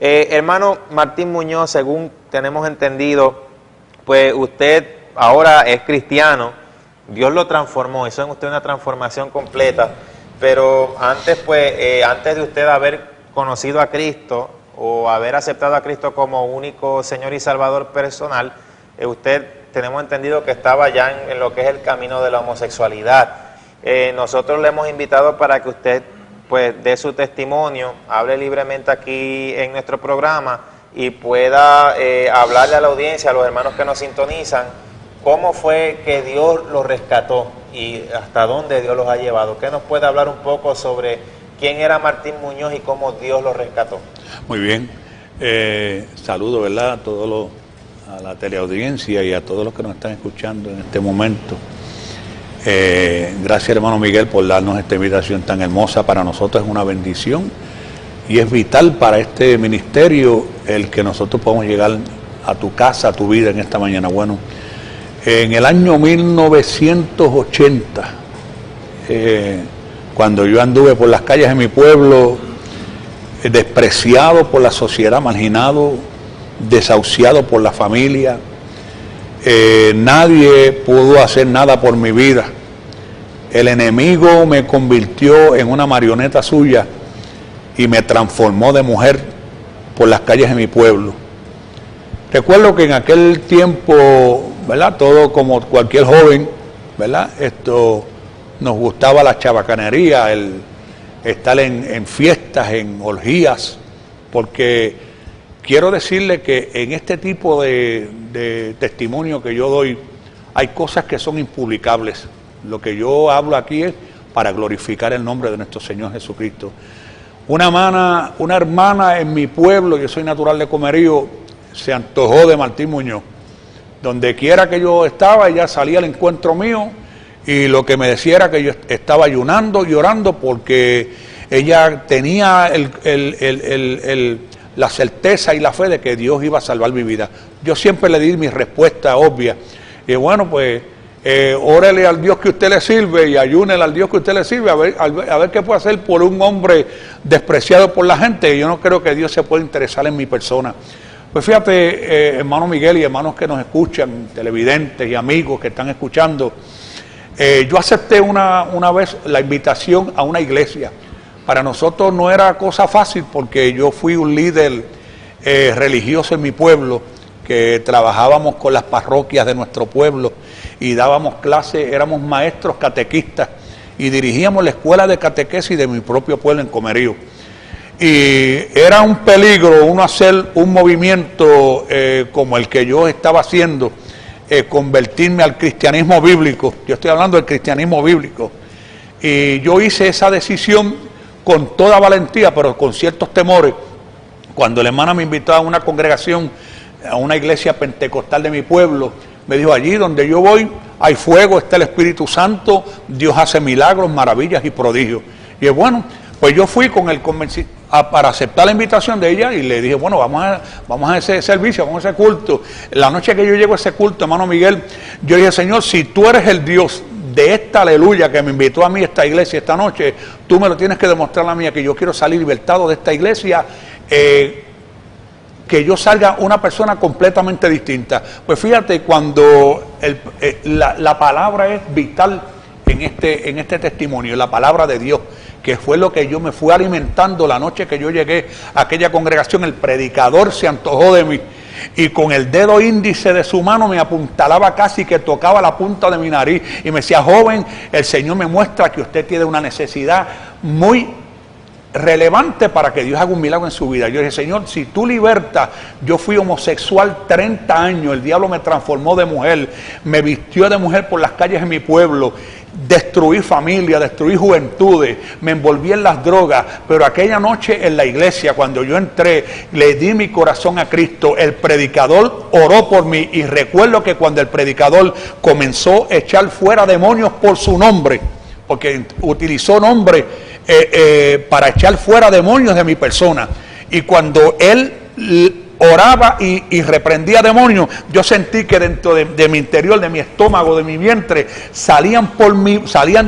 Hermano Martín Muñoz, según tenemos entendido, pues usted ahora es cristiano, Dios lo transformó, hizo en usted una transformación completa, pero antes, antes de usted haber conocido a Cristo o haber aceptado a Cristo como único Señor y Salvador personal, usted tenemos entendido que estaba ya en lo que es el camino de la homosexualidad. Nosotros le hemos invitado para que usted pues dé su testimonio, hable libremente aquí en nuestro programa y pueda hablarle a la audiencia, a los hermanos que nos sintonizan, cómo fue que Dios los rescató y hasta dónde Dios los ha llevado. ¿Qué nos puede hablar un poco sobre quién era Martín Muñoz y cómo Dios los rescató? Muy bien, saludo, ¿verdad?, a la teleaudiencia y a todos los que nos están escuchando en este momento. Gracias, hermano Miguel, por darnos esta invitación tan hermosa. Para nosotros es una bendición y es vital para este ministerio el que nosotros podamos llegar a tu casa, a tu vida en esta mañana. Bueno, en el año 1980, cuando yo anduve por las calles de mi pueblo, despreciado por la sociedad, marginado, desahuciado por la familia, nadie pudo hacer nada por mi vida. El enemigo me convirtió en una marioneta suya y me transformó de mujer por las calles de mi pueblo. Recuerdo que en aquel tiempo, ¿verdad?, todo como cualquier joven, ¿verdad?, nos gustaba la chabacanería, el estar en fiestas, en orgías, porque quiero decirle que en este tipo de testimonio que yo doy, hay cosas que son impublicables. Lo que yo hablo aquí es para glorificar el nombre de nuestro Señor Jesucristo. Una hermana en mi pueblo, yo soy natural de Comerío, se antojó de Martín Muñoz. Donde quiera que yo estaba, ella salía al encuentro mío y lo que me decía era que yo estaba ayunando y orando porque ella tenía la certeza y la fe de que Dios iba a salvar mi vida. Yo siempre le di mi respuesta obvia. Y bueno, pues, órele al Dios que usted le sirve y ayúnele al Dios que usted le sirve a ver qué puede hacer por un hombre despreciado por la gente. Yo no creo que Dios se pueda interesar en mi persona. Pues fíjate, hermano Miguel y hermanos que nos escuchan, televidentes y amigos que están escuchando, yo acepté una vez la invitación a una iglesia. Para nosotros no era cosa fácil porque yo fui un líder religioso en mi pueblo, que trabajábamos con las parroquias de nuestro pueblo y dábamos clases, éramos maestros catequistas y dirigíamos la escuela de catequesis de mi propio pueblo en Comerío. Y era un peligro uno hacer un movimiento como el que yo estaba haciendo, convertirme al cristianismo bíblico. Yo estoy hablando del cristianismo bíblico. Y yo hice esa decisión con toda valentía, pero con ciertos temores. Cuando la hermana me invitó a una congregación, a una iglesia pentecostal de mi pueblo, me dijo: allí donde yo voy hay fuego, está el Espíritu Santo, Dios hace milagros, maravillas y prodigios. Y bueno, pues yo fui con el para aceptar la invitación de ella y le dije: bueno, vamos a ese servicio, vamos a ese culto. La noche que yo llego a ese culto, hermano Miguel, yo dije: Señor, si tú eres el Dios de esta aleluya que me invitó a mí a esta iglesia esta noche, tú me lo tienes que demostrar a mí, que yo quiero salir libertado de esta iglesia, que yo salga una persona completamente distinta. Pues fíjate, cuando la palabra es vital en este testimonio, la palabra de Dios, que fue lo que yo me fui alimentando la noche que yo llegué a aquella congregación. El predicador se antojó de mí y con el dedo índice de su mano me apuntalaba, casi que tocaba la punta de mi nariz y me decía: joven, el Señor me muestra que usted tiene una necesidad muy relevante para que Dios haga un milagro en su vida. Yo dije: Señor, si tú libertas, yo fui homosexual 30 años, el diablo me transformó de mujer, me vistió de mujer por las calles de mi pueblo, destruí familia, destruí juventudes, me envolví en las drogas, pero aquella noche en la iglesia, cuando yo entré, le di mi corazón a Cristo, el predicador oró por mí y recuerdo que cuando el predicador comenzó a echar fuera demonios por su nombre, porque utilizó nombre para echar fuera demonios de mi persona, y cuando él oraba y reprendía demonios, yo sentí que dentro de mi interior, de mi estómago, de mi vientre, salían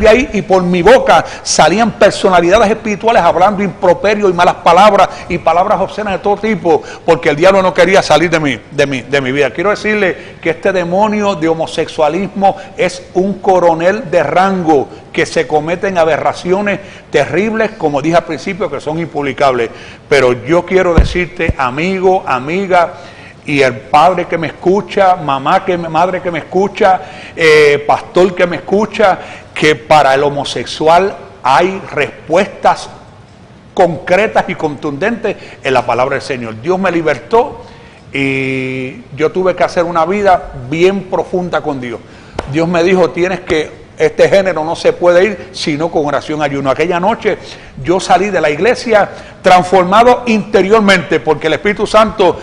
de ahí y por mi boca salían personalidades espirituales hablando improperios y malas palabras y palabras obscenas de todo tipo, porque el diablo no quería salir de mi vida. Quiero decirle que este demonio de homosexualismo es un coronel de rango, que se cometen aberraciones terribles, como dije al principio, que son impublicables. Pero yo quiero decirte, amigo, amiga, y el padre que me escucha, madre que me escucha, pastor que me escucha, que para el homosexual hay respuestas concretas y contundentes en la palabra del Señor. Dios me libertó y yo tuve que hacer una vida bien profunda con Dios. Dios me dijo, este género no se puede ir sino con oración y ayuno. Aquella noche yo salí de la iglesia transformado interiormente, porque el Espíritu Santo,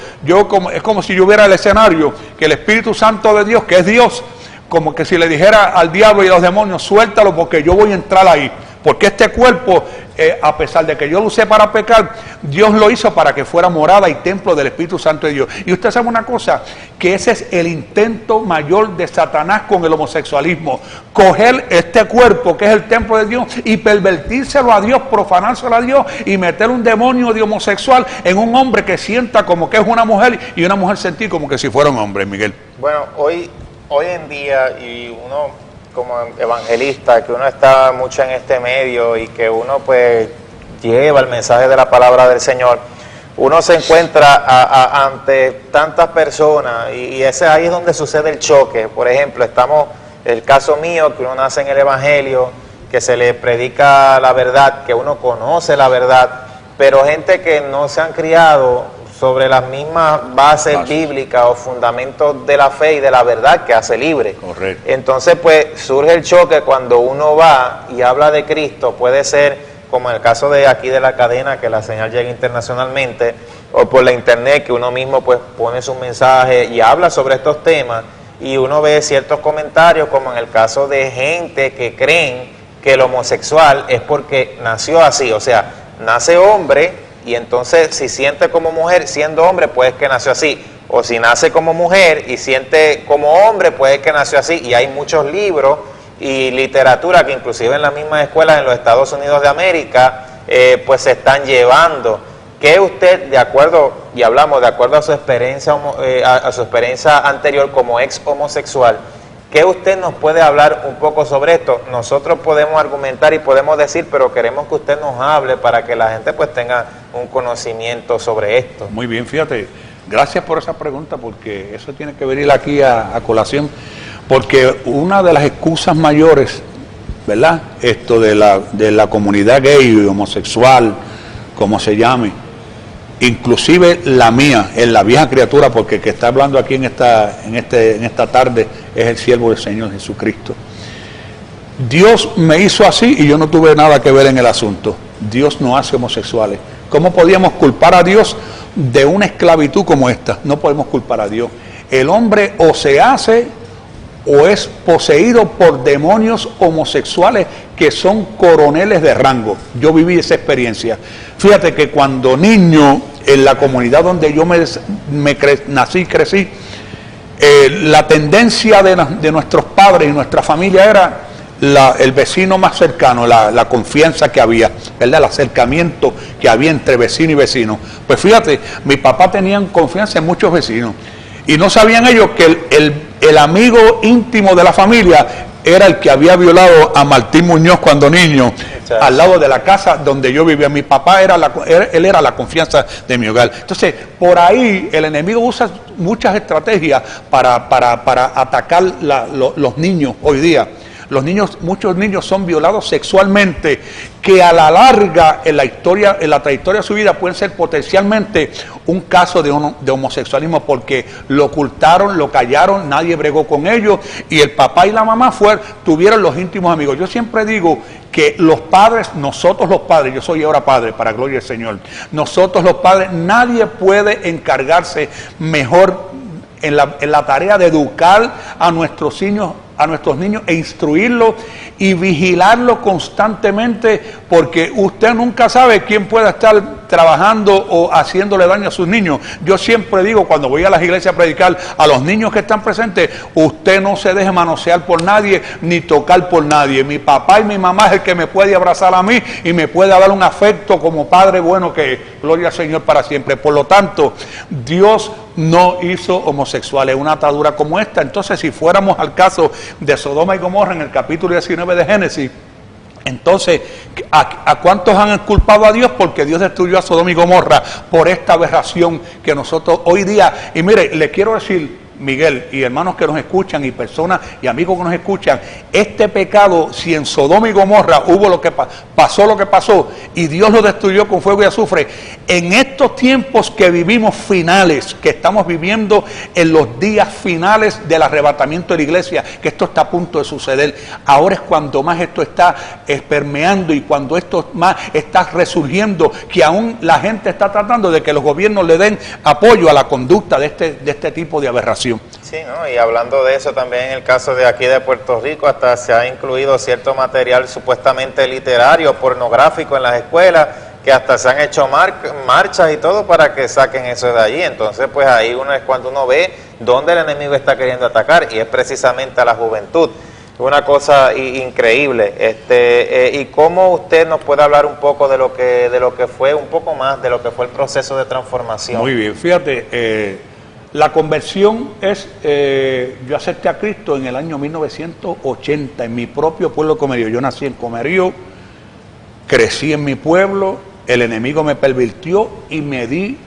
es como si yo viera el escenario, que el Espíritu Santo de Dios, que es Dios, como que si le dijera al diablo y a los demonios, suéltalo porque yo voy a entrar ahí. Porque este cuerpo, a pesar de que yo lo usé para pecar, Dios lo hizo para que fuera morada y templo del Espíritu Santo de Dios. Y usted sabe una cosa, que ese es el intento mayor de Satanás con el homosexualismo. Coger este cuerpo, que es el templo de Dios, y pervertírselo a Dios, profanárselo a Dios, y meter un demonio de homosexual en un hombre que sienta como que es una mujer, y una mujer sentir como que si fuera un hombre, Miguel. Bueno, hoy en día, y uno como evangelista, que uno está mucho en este medio y que uno pues lleva el mensaje de la palabra del Señor, uno se encuentra ante tantas personas y ahí es donde sucede el choque. Por ejemplo, el caso mío, que uno nace en el evangelio, que se le predica la verdad, que uno conoce la verdad, pero gente que no se han criado sobre las mismas bases bíblicas o fundamentos de la fe y de la verdad que hace libre. Correcto. Entonces, pues, surge el choque cuando uno va y habla de Cristo. Puede ser, como en el caso de aquí de la cadena, que la señal llega internacionalmente, o por la internet, que uno mismo pues pone su mensaje y habla sobre estos temas, y uno ve ciertos comentarios, como en el caso de gente que creen que el homosexual es porque nació así, o sea, nace hombre, y entonces si siente como mujer siendo hombre, pues que nació así, o si nace como mujer y siente como hombre, pues que nació así. Y hay muchos libros y literatura que inclusive en las mismas escuelas en los Estados Unidos de América pues se están llevando. ¿Qué usted, de acuerdo, y hablamos de acuerdo a su experiencia anterior como ex homosexual, qué usted nos puede hablar un poco sobre esto? Nosotros podemos argumentar y podemos decir, pero queremos que usted nos hable para que la gente pues tenga un conocimiento sobre esto. Muy bien, fíjate, gracias por esa pregunta, porque eso tiene que venir aquí a colación, porque una de las excusas mayores, ¿verdad?, esto de la comunidad gay y homosexual, como se llame, inclusive la mía, en la vieja criatura, porque el que está hablando aquí en esta tarde es el siervo del Señor Jesucristo. Dios me hizo así y yo no tuve nada que ver en el asunto. Dios no hace homosexuales. ¿Cómo podíamos culpar a Dios de una esclavitud como esta? No podemos culpar a Dios. El hombre o se hace o es poseído por demonios homosexuales que son coroneles de rango. Yo viví esa experiencia. Fíjate que cuando niño, en la comunidad donde yo nací y crecí, la tendencia de nuestros padres y nuestra familia era el vecino más cercano, la confianza que había, ¿verdad?, el acercamiento que había entre vecino y vecino. Pues fíjate, mi papá tenía confianza en muchos vecinos y no sabían ellos que el amigo íntimo de la familia era el que había violado a Martín Muñoz cuando niño, al lado de la casa donde yo vivía. Mi papá era la confianza de mi hogar. Entonces, por ahí el enemigo usa muchas estrategias para atacar los niños hoy día. Muchos niños son violados sexualmente, que a la larga en la trayectoria de su vida pueden ser potencialmente un caso de homosexualismo, porque lo ocultaron, lo callaron, nadie bregó con ellos, y el papá y la mamá tuvieron los íntimos amigos. Yo siempre digo que nosotros los padres, yo soy ahora padre, para gloria del Señor, nosotros los padres, nadie puede encargarse mejor en la tarea de educar a nuestros niños e instruirlos y vigilarlos constantemente, porque usted nunca sabe quién pueda estar trabajando o haciéndole daño a sus niños. Yo siempre digo, cuando voy a las iglesias a predicar a los niños que están presentes, usted no se deje manosear por nadie ni tocar por nadie. Mi papá y mi mamá es el que me puede abrazar a mí y me puede dar un afecto como padre bueno que es. Gloria al Señor para siempre. Por lo tanto, Dios no hizo homosexuales, una atadura como esta. Entonces, si fuéramos al caso de Sodoma y Gomorra en el capítulo 19 de Génesis, entonces, ¿a cuántos han culpado a Dios? Porque Dios destruyó a Sodoma y Gomorra por esta aberración que nosotros hoy día, y mire, le quiero decir, Miguel, y hermanos que nos escuchan, y personas y amigos que nos escuchan, este pecado, si en Sodoma y Gomorra hubo lo que pasó lo que pasó, y Dios lo destruyó con fuego y azufre, en estos tiempos que vivimos finales, que estamos viviendo en los días finales del arrebatamiento de la iglesia, que esto está a punto de suceder, ahora es cuando más esto está permeando y cuando esto más está resurgiendo, que aún la gente está tratando de que los gobiernos le den apoyo a la conducta de este tipo de aberración. Sí, ¿no? Y hablando de eso también en el caso de aquí de Puerto Rico, hasta se ha incluido cierto material supuestamente literario, pornográfico en las escuelas, que hasta se han hecho marchas y todo para que saquen eso de allí. Entonces, pues ahí uno es cuando uno ve dónde el enemigo está queriendo atacar, y es precisamente a la juventud. Una cosa increíble. ¿Y cómo usted nos puede hablar un poco de lo que fue, un poco más de lo que fue el proceso de transformación? Muy bien, fíjate, la conversión es, yo acepté a Cristo en el año 1980, en mi propio pueblo Comerío. Yo nací en Comerío, crecí en mi pueblo, el enemigo me pervirtió y me di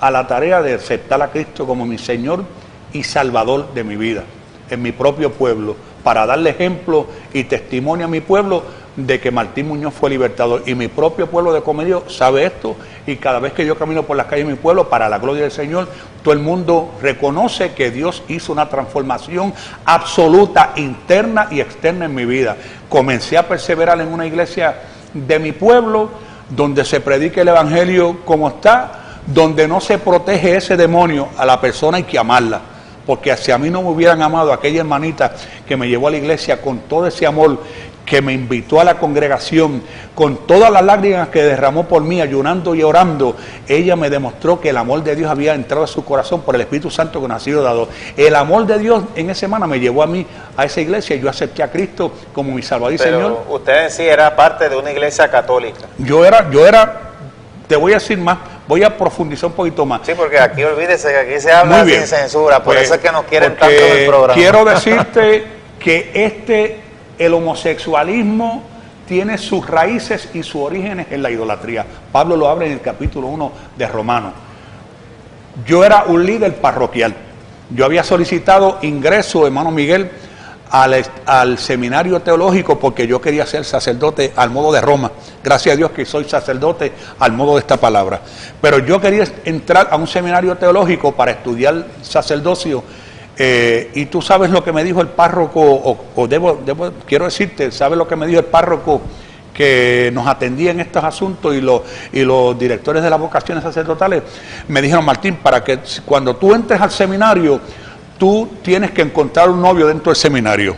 a la tarea de aceptar a Cristo como mi Señor y Salvador de mi vida, en mi propio pueblo, para darle ejemplo y testimonio a mi pueblo de que Martín Muñoz fue libertador. Y mi propio pueblo de Comerío sabe esto, y cada vez que yo camino por las calles de mi pueblo, para la gloria del Señor, todo el mundo reconoce que Dios hizo una transformación absoluta, interna y externa en mi vida. Comencé a perseverar en una iglesia de mi pueblo, donde se predica el evangelio como está, donde no se protege ese demonio. A la persona hay que amarla, porque si a mí no me hubieran amado aquella hermanita que me llevó a la iglesia con todo ese amor, que me invitó a la congregación, con todas las lágrimas que derramó por mí, ayunando y orando, ella me demostró que el amor de Dios había entrado a su corazón por el Espíritu Santo que nos ha sido dado. El amor de Dios en esa semana me llevó a mí a esa iglesia, y yo acepté a Cristo como mi Salvador y Señor. Usted en sí era parte de una iglesia católica. Yo era, te voy a decir más, voy a profundizar un poquito más. Sí, porque aquí olvídese que aquí se habla sin censura, por eso es que nos quieren tanto en el programa. Quiero decirte que el homosexualismo tiene sus raíces y sus orígenes en la idolatría. Pablo lo habla en el capítulo 1 de Romanos. Yo era un líder parroquial. Yo había solicitado ingreso, hermano Miguel, al seminario teológico, porque yo quería ser sacerdote al modo de Roma. Gracias a Dios que soy sacerdote al modo de esta palabra. Pero yo quería entrar a un seminario teológico para estudiar sacerdocio. Y tú sabes lo que me dijo el párroco, quiero decirte, ¿sabes lo que me dijo el párroco que nos atendía en estos asuntos y los directores de las vocaciones sacerdotales? Me dijeron: Martín, para que cuando tú entres al seminario, tú tienes que encontrar un novio dentro del seminario.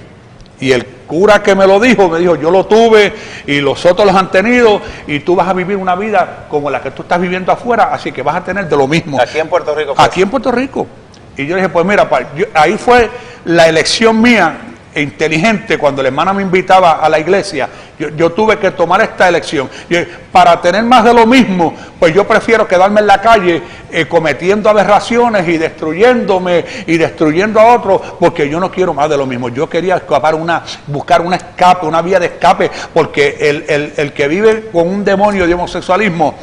Y el cura que me dijo, yo lo tuve y los otros los han tenido, y tú vas a vivir una vida como la que tú estás viviendo afuera, así que vas a tener de lo mismo. Aquí en Puerto Rico. Aquí en Puerto Rico. Y yo dije, pues mira, ahí fue la elección mía inteligente. Cuando la hermana me invitaba a la iglesia, yo tuve que tomar esta elección. Para tener más de lo mismo, pues yo prefiero quedarme en la calle cometiendo aberraciones y destruyéndome y destruyendo a otros, porque yo no quiero más de lo mismo. Yo quería buscar un escape, una vía de escape, porque el que vive con un demonio de homosexualismo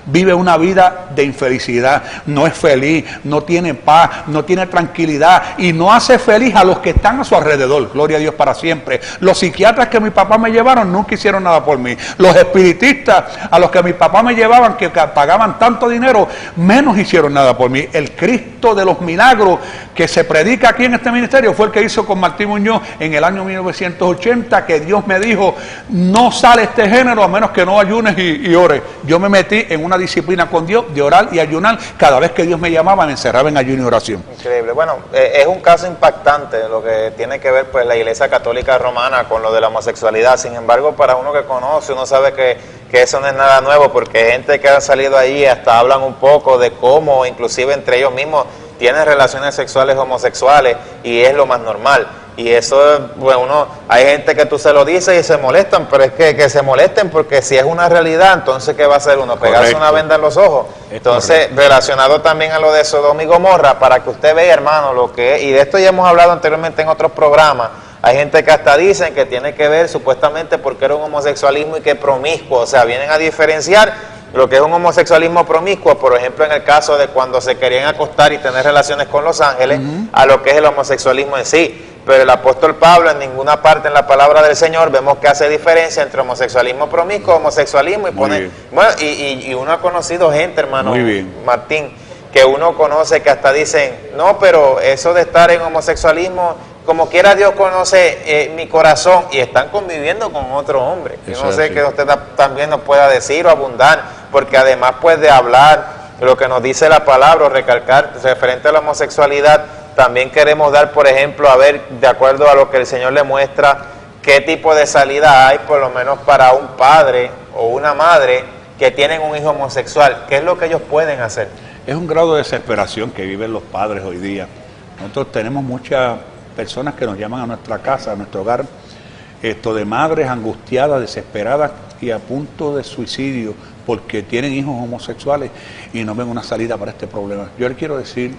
vive una vida de infelicidad, no es feliz, no tiene paz, no tiene tranquilidad, y no hace feliz a los que están a su alrededor. Gloria a Dios para siempre. Los psiquiatras que mi papá me llevaron nunca hicieron nada por mí. Los espiritistas a los que mi papá me llevaban, que pagaban tanto dinero, menos hicieron nada por mí. El Cristo de los milagros que se predica aquí en este ministerio fue el que hizo con Martín Muñoz en el año 1980, que Dios me dijo: no sale este género a menos que no ayunes y ores. Yo me metí en una una disciplina con Dios de orar y ayunar. Cada vez que Dios me llamaba, me encerraba en ayuno y oración. Increíble. Bueno, es un caso impactante lo que tiene que ver pues la Iglesia Católica Romana con lo de la homosexualidad. Sin embargo, para uno que conoce, uno sabe que eso no es nada nuevo, porque gente que ha salido ahí hasta hablan un poco de cómo, inclusive entre ellos mismos, tienen relaciones sexuales homosexuales, y es lo más normal. Y eso, bueno, hay gente que tú se lo dices y se molestan, pero es que se molesten porque si es una realidad, entonces ¿qué va a hacer uno? Pegarse una venda en los ojos. Entonces, relacionado también a lo de Sodoma y Gomorra, para que usted vea, hermano, lo que es, y de esto ya hemos hablado anteriormente en otros programas. Hay gente que hasta dicen que tiene que ver supuestamente porque era un homosexualismo y que promiscuo, o sea, vienen a diferenciar lo que es un homosexualismo promiscuo, por ejemplo, en el caso de cuando se querían acostar y tener relaciones con los ángeles, a lo que es el homosexualismo en sí. Pero el apóstol Pablo en ninguna parte en la palabra del Señor vemos que hace diferencia entre homosexualismo promiscuo, homosexualismo, y pone, bueno, y uno ha conocido gente, hermano Martín, que uno conoce que hasta dicen, no, pero eso de estar en homosexualismo, como quiera Dios conoce mi corazón, y están conviviendo con otro hombre. Yo no sé qué usted también nos pueda decir o abundar, porque además pues de hablar lo que nos dice la palabra o recalcar referente a la homosexualidad, también queremos dar, por ejemplo, a ver, de acuerdo a lo que el Señor le muestra, qué tipo de salida hay, por lo menos para un padre o una madre que tienen un hijo homosexual. ¿Qué es lo que ellos pueden hacer? Es un grado de desesperación que viven los padres hoy día. Nosotros tenemos muchas personas que nos llaman a nuestra casa, a nuestro hogar, de madres angustiadas, desesperadas y a punto de suicidio porque tienen hijos homosexuales y no ven una salida para este problema. Yo les quiero decir,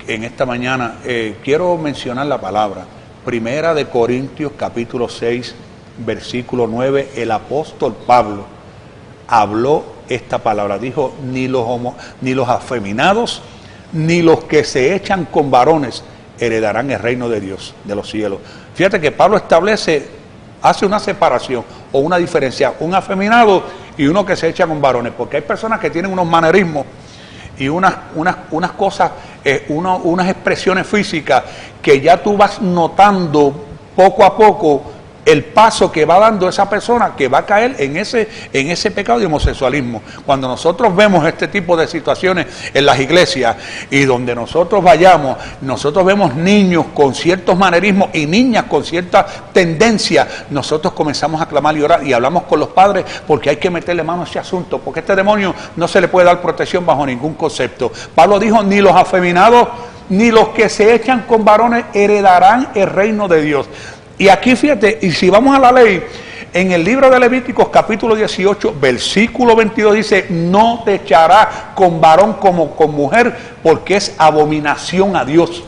en esta mañana, quiero mencionar la palabra, Primera de Corintios capítulo 6, versículo 9, el apóstol Pablo habló esta palabra, dijo, ni los afeminados, ni los que se echan con varones heredarán el reino de Dios, de los cielos. Fíjate que Pablo hace una separación o una diferencia, un afeminado y uno que se echa con varones, porque hay personas que tienen unos manerismos y unas cosas, unas expresiones físicas que ya tú vas notando poco a poco el paso que va dando esa persona que va a caer en ese pecado de homosexualismo. Cuando nosotros vemos este tipo de situaciones en las iglesias y donde nosotros vayamos, nosotros vemos niños con ciertos manerismos y niñas con ciertas tendencias, nosotros comenzamos a clamar y orar y hablamos con los padres porque hay que meterle mano a ese asunto, porque este demonio no se le puede dar protección bajo ningún concepto. Pablo dijo, ni los afeminados ni los que se echan con varones heredarán el reino de Dios. Y aquí fíjate, y si vamos a la ley, en el libro de Levíticos capítulo 18, versículo 22 dice, no te echarás con varón como con mujer, porque es abominación a Dios.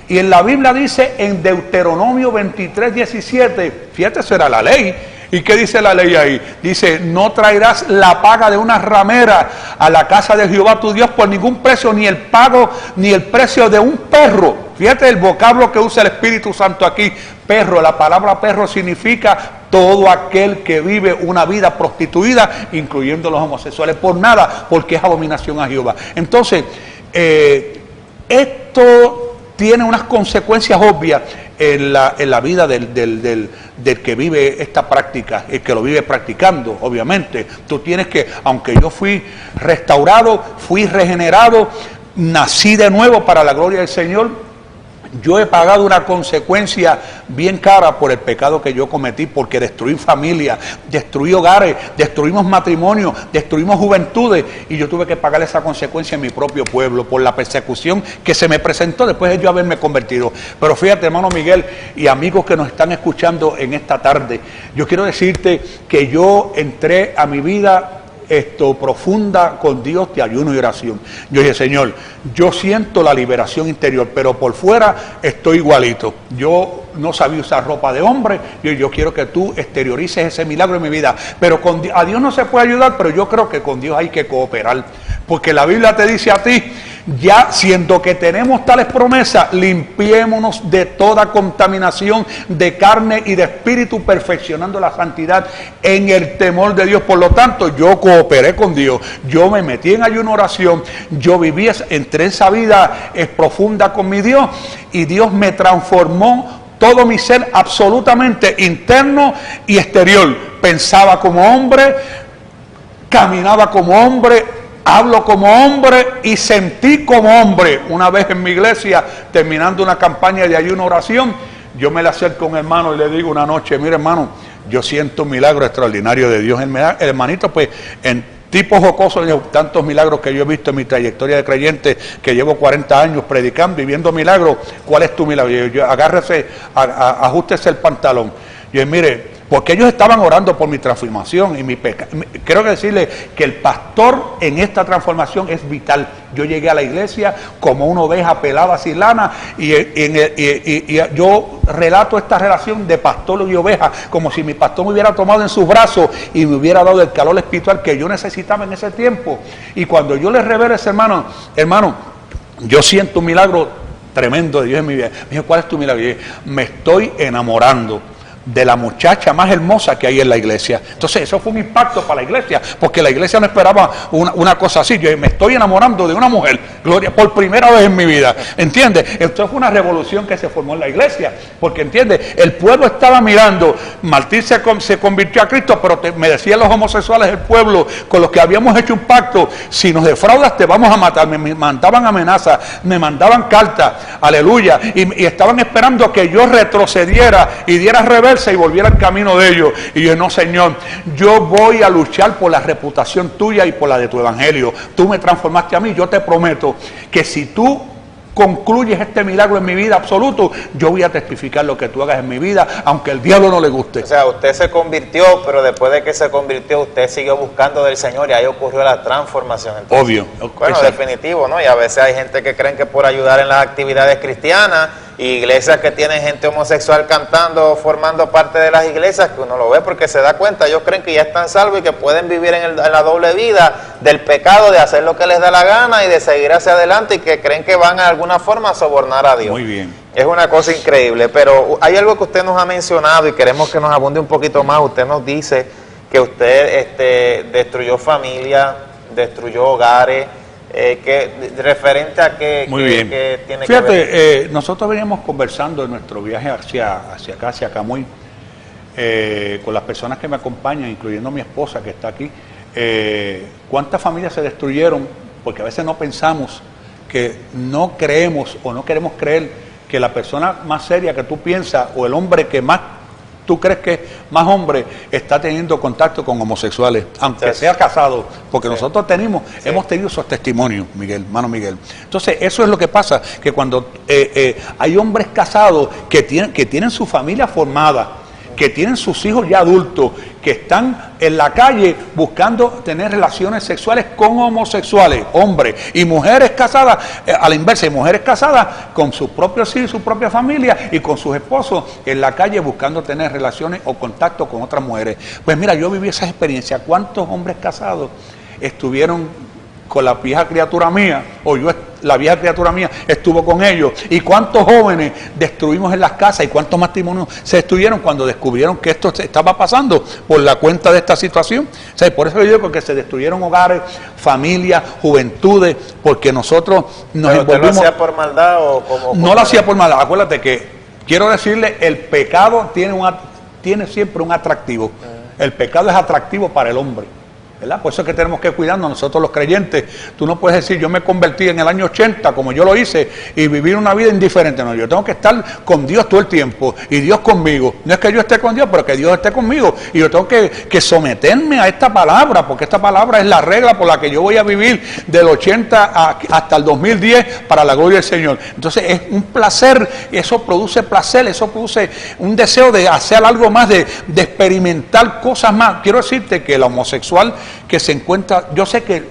Y en la Biblia dice en Deuteronomio 23, 17, fíjate, eso era la ley. ¿Y qué dice la ley ahí? Dice, no traerás la paga de una ramera a la casa de Jehová tu Dios por ningún precio, ni el pago, ni el precio de un perro. Fíjate el vocablo que usa el Espíritu Santo aquí, perro. La palabra perro significa todo aquel que vive una vida prostituida, incluyendo los homosexuales, por nada, porque es abominación a Jehová. Entonces, esto tiene unas consecuencias obvias en la vida del que vive esta práctica, el que lo vive practicando, obviamente. Tú tienes que, aunque yo fui restaurado, fui regenerado, nací de nuevo para la gloria del Señor, yo he pagado una consecuencia bien cara por el pecado que yo cometí, porque destruí familias, destruí hogares, destruimos matrimonios, destruimos juventudes, y yo tuve que pagar esa consecuencia en mi propio pueblo por la persecución que se me presentó después de yo haberme convertido. Pero fíjate, hermano Miguel y amigos que nos están escuchando en esta tarde, yo quiero decirte que yo entré a mi vida profunda con Dios de ayuno y oración. Yo dije, Señor, yo siento la liberación interior, pero por fuera estoy igualito. Yo no sabía usar ropa de hombre, yo quiero que tú exteriorices ese milagro en mi vida. Pero a Dios no se puede ayudar, pero yo creo que con Dios hay que cooperar, porque la Biblia te dice a ti, ya siendo que tenemos tales promesas, limpiémonos de toda contaminación de carne y de espíritu, perfeccionando la santidad en el temor de Dios. Por lo tanto, yo cooperé con Dios, yo me metí en ayuno, oración, yo viví entre esa vida profunda con mi Dios, y Dios me transformó todo mi ser absolutamente interno y exterior. Pensaba como hombre, caminaba como hombre, hablo como hombre y sentí como hombre. Una vez en mi iglesia, terminando una campaña de ayuno, oración, yo me le acerco a un hermano y le digo una noche: mire, hermano, yo siento un milagro extraordinario de Dios. El hermanito, pues, en tipo jocoso, le dijo: tantos milagros que yo he visto en mi trayectoria de creyente, que llevo 40 años predicando y viendo milagros, ¿cuál es tu milagro? Yo agárrese, ajústese el pantalón. Yo, mire, porque ellos estaban orando por mi transformación y mi pecado. Quiero decirle que el pastor en esta transformación es vital. Yo llegué a la iglesia como una oveja pelada sin lana y yo relato esta relación de pastor y oveja como si mi pastor me hubiera tomado en sus brazos y me hubiera dado el calor espiritual que yo necesitaba en ese tiempo. Y cuando yo le revelo a ese hermano, yo siento un milagro tremendo de Dios en mi vida. Me dijo: ¿cuál es tu milagro? Y yo dije: me estoy enamorando de la muchacha más hermosa que hay en la iglesia. Entonces eso fue un impacto para la iglesia, porque la iglesia no esperaba una cosa así. Yo me estoy enamorando de una mujer, gloria, por primera vez en mi vida, ¿entiendes? Esto fue una revolución que se formó en la iglesia, porque, ¿entiendes? El pueblo estaba mirando. Martín se convirtió a Cristo, pero me decían los homosexuales del pueblo, con los que habíamos hecho un pacto: si nos defraudas te vamos a matar. Me mandaban amenazas, me mandaban cartas, aleluya, y estaban esperando que yo retrocediera y diera reversa y volviera al camino de ellos. Y yo: no, Señor, yo voy a luchar por la reputación tuya y por la de tu evangelio. Tú me transformaste a mí, yo te prometo que si tú concluyes este milagro en mi vida absoluto, yo voy a testificar lo que tú hagas en mi vida, aunque el diablo no le guste. O sea, usted se convirtió, pero después de que se convirtió, usted siguió buscando del Señor y ahí ocurrió la transformación. Entonces, obvio. Bueno, exacto. Definitivo, ¿no? Y a veces hay gente que creen que por ayudar en las actividades cristianas, iglesias que tienen gente homosexual cantando, formando parte de las iglesias, que uno lo ve porque se da cuenta, ellos creen que ya están salvos y que pueden vivir en la doble vida del pecado, de hacer lo que les da la gana y de seguir hacia adelante, y que creen que van a alguna forma a sobornar a Dios. Muy bien. Es una cosa increíble, pero hay algo que usted nos ha mencionado y queremos que nos abunde un poquito más. Usted nos dice que usted destruyó familia, destruyó hogares, que referente a qué tiene Fíjate, que ver. nosotros veníamos conversando en nuestro viaje hacia acá, hacia Camuy, con las personas que me acompañan, incluyendo mi esposa que está aquí. ¿Cuántas familias se destruyeron? Porque a veces no pensamos, que no creemos o no queremos creer que la persona más seria que tú piensas, o el hombre que más tú crees que es más hombre, está teniendo contacto con homosexuales, aunque sea casado, porque nosotros hemos tenido esos testimonios, Miguel, hermano Miguel. Entonces, eso es lo que pasa, que cuando hay hombres casados que tienen su familia formada, que tienen sus hijos ya adultos, que están en la calle buscando tener relaciones sexuales con homosexuales, hombres, y mujeres casadas, a la inversa, y mujeres casadas con sus propios hijos, su propia familia, y con sus esposos en la calle buscando tener relaciones o contacto con otras mujeres. Pues mira, yo viví esa experiencia. ¿Cuántos hombres casados estuvieron con la vieja criatura mía, o la vieja criatura mía estuvo con ellos? ¿Y cuántos jóvenes destruimos en las casas y cuántos matrimonios se destruyeron cuando descubrieron que esto estaba pasando por la cuenta de esta situación? O sea, por eso yo digo que se destruyeron hogares, familias, juventudes, porque nosotros nos ¿Pero envolvimos. usted lo hacía por maldad o como? No lo hacía por maldad. Acuérdate que, quiero decirle, el pecado tiene siempre un atractivo. El pecado es atractivo para el hombre, ¿verdad? Por eso es que tenemos que cuidarnos nosotros los creyentes. Tú no puedes decir: yo me convertí en el año 80 como yo lo hice y vivir una vida indiferente. No, yo tengo que estar con Dios todo el tiempo y Dios conmigo. No es que yo esté con Dios, pero que Dios esté conmigo, y yo tengo que someterme a esta palabra, porque esta palabra es la regla por la que yo voy a vivir del 80 hasta el 2010 para la gloria del Señor. Entonces es un placer, eso produce placer, eso produce un deseo de hacer algo más, de experimentar cosas más. Quiero decirte que el homosexual que se encuentra, yo sé que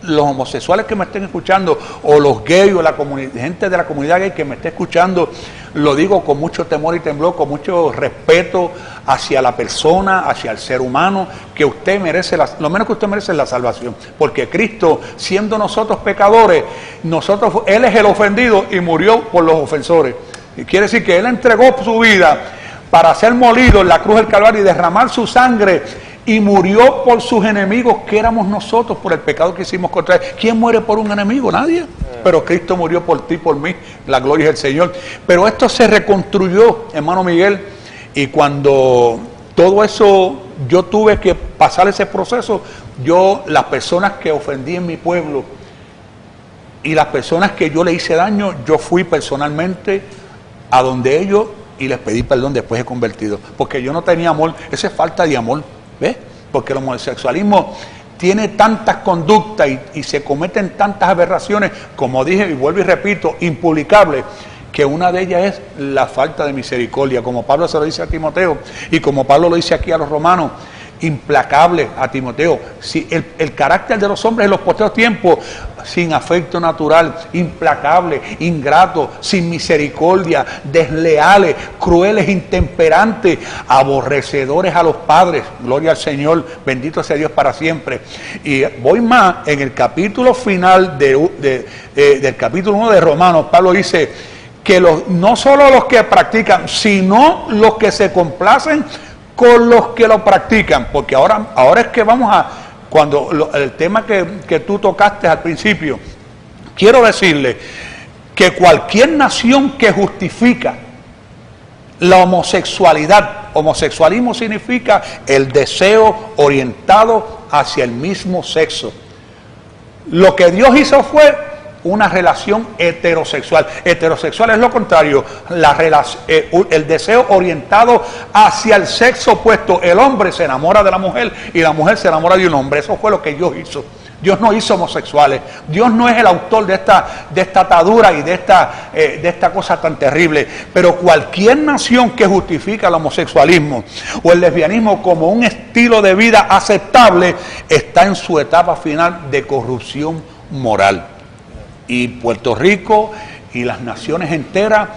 los homosexuales que me estén escuchando, o los gays, o la gente de la comunidad gay que me esté escuchando, lo digo con mucho temor y temblor, con mucho respeto hacia la persona, hacia el ser humano, que usted merece, lo menos que usted merece es la salvación, porque Cristo, siendo nosotros pecadores, Él es el ofendido y murió por los ofensores. Y quiere decir que Él entregó su vida para ser molido en la cruz del Calvario y derramar su sangre, y murió por sus enemigos, que éramos nosotros, por el pecado que hicimos contra Él. ¿Quién muere por un enemigo? Nadie. Pero Cristo murió por ti, por mí. La gloria es del Señor. Pero esto se reconstruyó, hermano Miguel, y cuando todo eso yo tuve que pasar ese proceso. Las personas que ofendí en mi pueblo y las personas que yo le hice daño, yo fui personalmente a donde ellos y les pedí perdón después de convertido, porque yo no tenía amor. Esa es falta de amor, ¿ves? Porque el homosexualismo tiene tantas conductas y se cometen tantas aberraciones, como dije y vuelvo y repito, impublicables, que una de ellas es la falta de misericordia, como Pablo se lo dice a Timoteo y como Pablo lo dice aquí a los romanos, implacable a Timoteo. Si el carácter de los hombres en los postreros tiempos, sin afecto natural, implacable, ingrato, sin misericordia, desleales, crueles, intemperantes, aborrecedores a los padres. Gloria al Señor, bendito sea Dios para siempre. Y voy más, en el capítulo final del capítulo 1 de Romanos, Pablo dice que no solo los que practican, sino los que se complacen con los que lo practican, porque ahora es que vamos a, el tema que tú tocaste al principio, quiero decirle que cualquier nación que justifica la homosexualismo significa el deseo orientado hacia el mismo sexo. Lo que Dios hizo fue una relación heterosexual. Heterosexual es lo contrario, el deseo orientado hacia el sexo opuesto. El hombre se enamora de la mujer y la mujer se enamora de un hombre. Eso fue lo que Dios hizo. Dios no hizo homosexuales. Dios no es el autor de esta atadura y de esta cosa tan terrible. Pero cualquier nación que justifica el homosexualismo o el lesbianismo como un estilo de vida aceptable está en su etapa final de corrupción moral. Y Puerto Rico y las naciones enteras,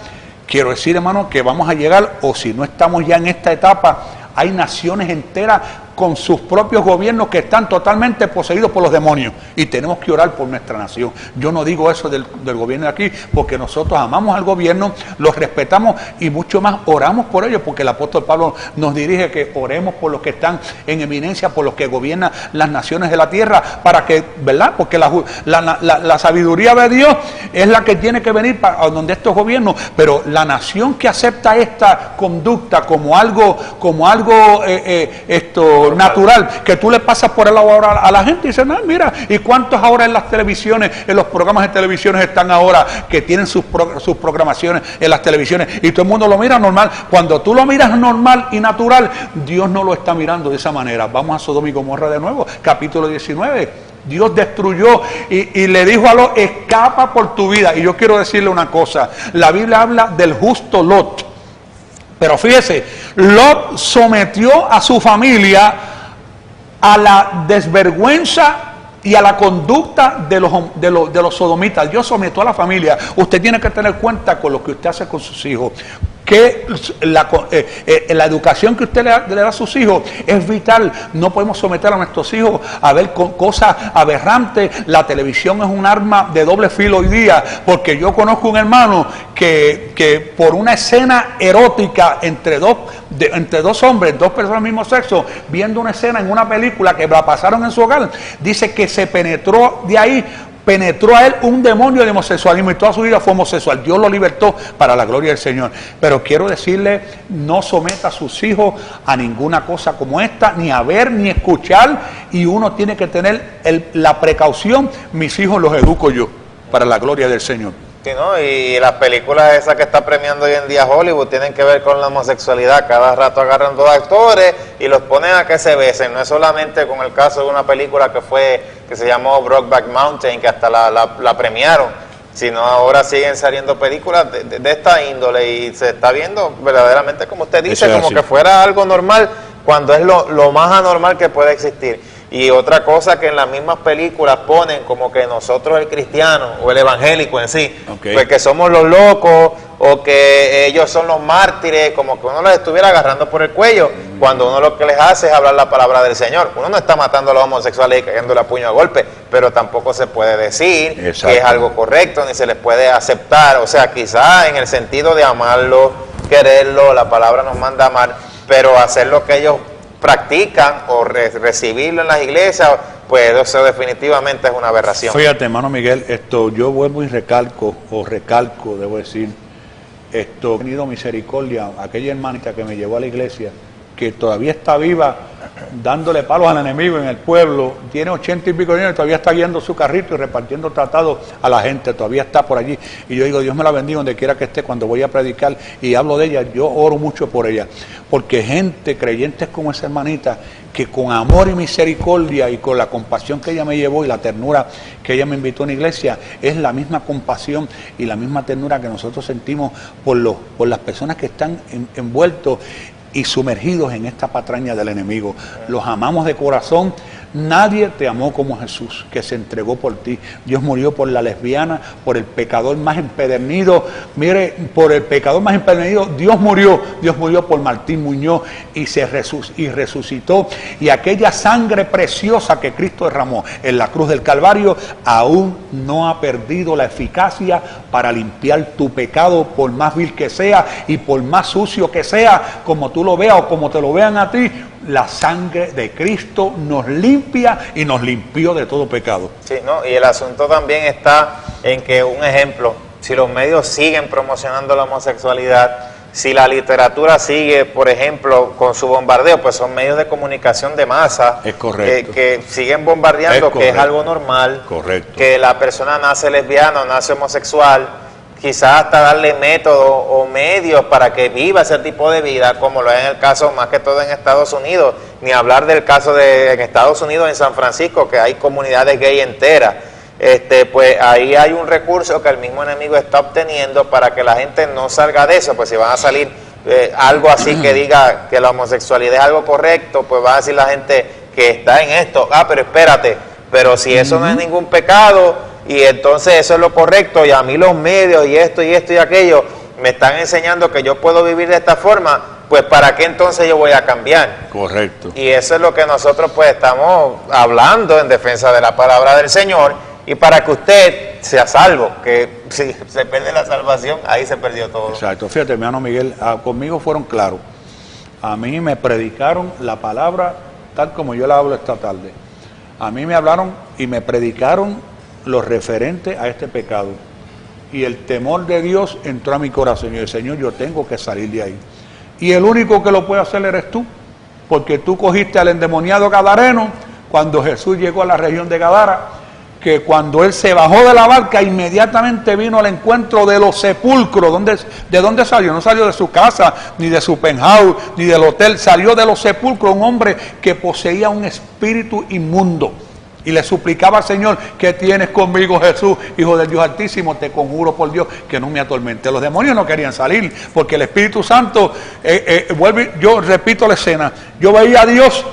quiero decir, hermano, que vamos a llegar, o si no estamos ya en esta etapa, hay naciones enteras con sus propios gobiernos que están totalmente poseídos por los demonios, y tenemos que orar por nuestra nación. Yo no digo eso del gobierno de aquí, porque nosotros amamos al gobierno, los respetamos y mucho más oramos por ellos, porque el apóstol Pablo nos dirige que oremos por los que están en eminencia, por los que gobiernan las naciones de la tierra, para que, ¿verdad? Porque la sabiduría de Dios es la que tiene que venir para donde estos gobiernos, pero la nación que acepta esta conducta como algo natural, que tú le pasas por el lado ahora a la gente y dicen, mira, ¿y cuántos ahora en las televisiones, en los programas de televisiones están ahora que tienen sus programaciones en las televisiones y todo el mundo lo mira normal? Cuando tú lo miras normal y natural, Dios no lo está mirando de esa manera. Vamos a Sodoma y Gomorra de nuevo, capítulo 19. Dios destruyó y le dijo a Lot, escapa por tu vida. Y yo quiero decirle una cosa, la Biblia habla del justo Lot. Pero fíjese, Lot sometió a su familia a la desvergüenza y a la conducta de los sodomitas. Dios sometió a la familia. Usted tiene que tener cuenta con lo que usted hace con sus hijos. Que la educación que usted le da a sus hijos es vital. No podemos someter a nuestros hijos a ver cosas aberrantes. La televisión es un arma de doble filo hoy día, porque yo conozco un hermano que por una escena erótica entre dos hombres, dos personas del mismo sexo, viendo una escena en una película que la pasaron en su hogar, dice que se penetró de ahí. Penetró a él un demonio de homosexualismo y toda su vida fue homosexual. Dios lo libertó para la gloria del Señor. Pero quiero decirle, no someta a sus hijos a ninguna cosa como esta, ni a ver, ni escuchar, y uno tiene que tener la precaución. Mis hijos los educo yo, para la gloria del Señor. Sí, ¿no? Y las películas esas que está premiando hoy en día Hollywood tienen que ver con la homosexualidad. Cada rato agarran dos actores y los ponen a que se besen. No es solamente con el caso de una película que se llamó Brokeback Mountain, que hasta la premiaron, sino ahora siguen saliendo películas de esta índole y se está viendo verdaderamente, como usted dice, como que fuera algo normal, cuando es lo más anormal que puede existir. Y otra cosa que en las mismas películas ponen como que nosotros el cristiano o el evangélico en sí, pues que somos los locos o que ellos son los mártires, como que uno los estuviera agarrando por el cuello, cuando uno lo que les hace es hablar la palabra del Señor. Uno no está matando a los homosexuales y cayéndole a puño a golpe, pero tampoco se puede decir que es algo correcto, ni se les puede aceptar. O sea, quizás en el sentido de amarlo, quererlo, la palabra nos manda a amar, pero hacer lo que ellos practican o recibirlo en las iglesias, pues eso definitivamente es una aberración. Fíjate, hermano Miguel, yo vuelvo y recalco, debo decir, he tenido misericordia, aquella hermanita que me llevó a la iglesia, que todavía está viva dándole palos al enemigo en el pueblo, tiene 80 y pico de años y todavía está guiando su carrito y repartiendo tratados a la gente, todavía está por allí. Y yo digo, Dios me la bendiga donde quiera que esté. Cuando voy a predicar y hablo de ella, yo oro mucho por ella, porque gente, creyentes como esa hermanita, que con amor y misericordia y con la compasión que ella me llevó y la ternura que ella me invitó a una iglesia, es la misma compasión y la misma ternura que nosotros sentimos por las personas que están envueltos y sumergidos en esta patraña del enemigo. Los amamos de corazón. Nadie te amó como Jesús, que se entregó por ti. Dios murió por la lesbiana, por el pecador más empedernido. Mire, por el pecador más empedernido, Dios murió por Martín Muñoz y resucitó. Y aquella sangre preciosa que Cristo derramó en la cruz del Calvario aún no ha perdido la eficacia para limpiar tu pecado, por más vil que sea y por más sucio que sea, como tú lo veas o como te lo vean a ti. La sangre de Cristo nos limpia y nos limpió de todo pecado. Sí, ¿no? Y el asunto también está en que, un ejemplo, si los medios siguen promocionando la homosexualidad, si la literatura sigue, por ejemplo, con su bombardeo, pues son medios de comunicación de masa. Es correcto. Que siguen bombardeando, que es algo normal. Correcto. Que la persona nace lesbiana o nace homosexual, quizás hasta darle métodos o medios para que viva ese tipo de vida, como lo es en el caso más que todo en Estados Unidos, ni hablar del caso en Estados Unidos, en San Francisco, que hay comunidades gay enteras. Pues ahí hay un recurso que el mismo enemigo está obteniendo para que la gente no salga de eso. Pues si van a salir algo así que diga que la homosexualidad es algo correcto, pues va a decir la gente que está en esto, pero espérate, pero si eso no es ningún pecado, y entonces eso es lo correcto, y a mí los medios y esto y aquello me están enseñando que yo puedo vivir de esta forma, pues ¿para qué entonces yo voy a cambiar? Correcto. Y eso es lo que nosotros pues estamos hablando en defensa de la palabra del Señor, y para que usted sea salvo, que si se pierde la salvación, ahí se perdió todo. Exacto. Fíjate, mi hermano Miguel, conmigo fueron claros. A mí me predicaron la palabra tal como yo la hablo esta tarde. A mí me hablaron y me predicaron lo referente a este pecado, y el temor de Dios entró a mi corazón y el Señor, yo tengo que salir de ahí, y el único que lo puede hacer eres tú, porque tú cogiste al endemoniado gadareno cuando Jesús llegó a la región de Gadara, que cuando él se bajó de la barca inmediatamente vino al encuentro de los sepulcros. ¿De dónde salió? No salió de su casa, ni de su penthouse, ni del hotel, salió de los sepulcros, un hombre que poseía un espíritu inmundo. Y le suplicaba al Señor, ¿qué tienes conmigo, Jesús, Hijo del Dios Altísimo? Te conjuro por Dios que no me atormente. Los demonios no querían salir, porque el Espíritu Santo, yo repito la escena, yo veía a Dios,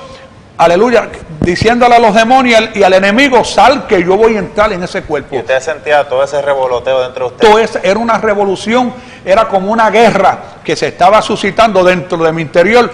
aleluya, diciéndole a los demonios y al enemigo, sal que yo voy a entrar en ese cuerpo. ¿Y usted sentía todo ese revoloteo dentro de usted? Todo eso era una revolución, era como una guerra que se estaba suscitando dentro de mi interior,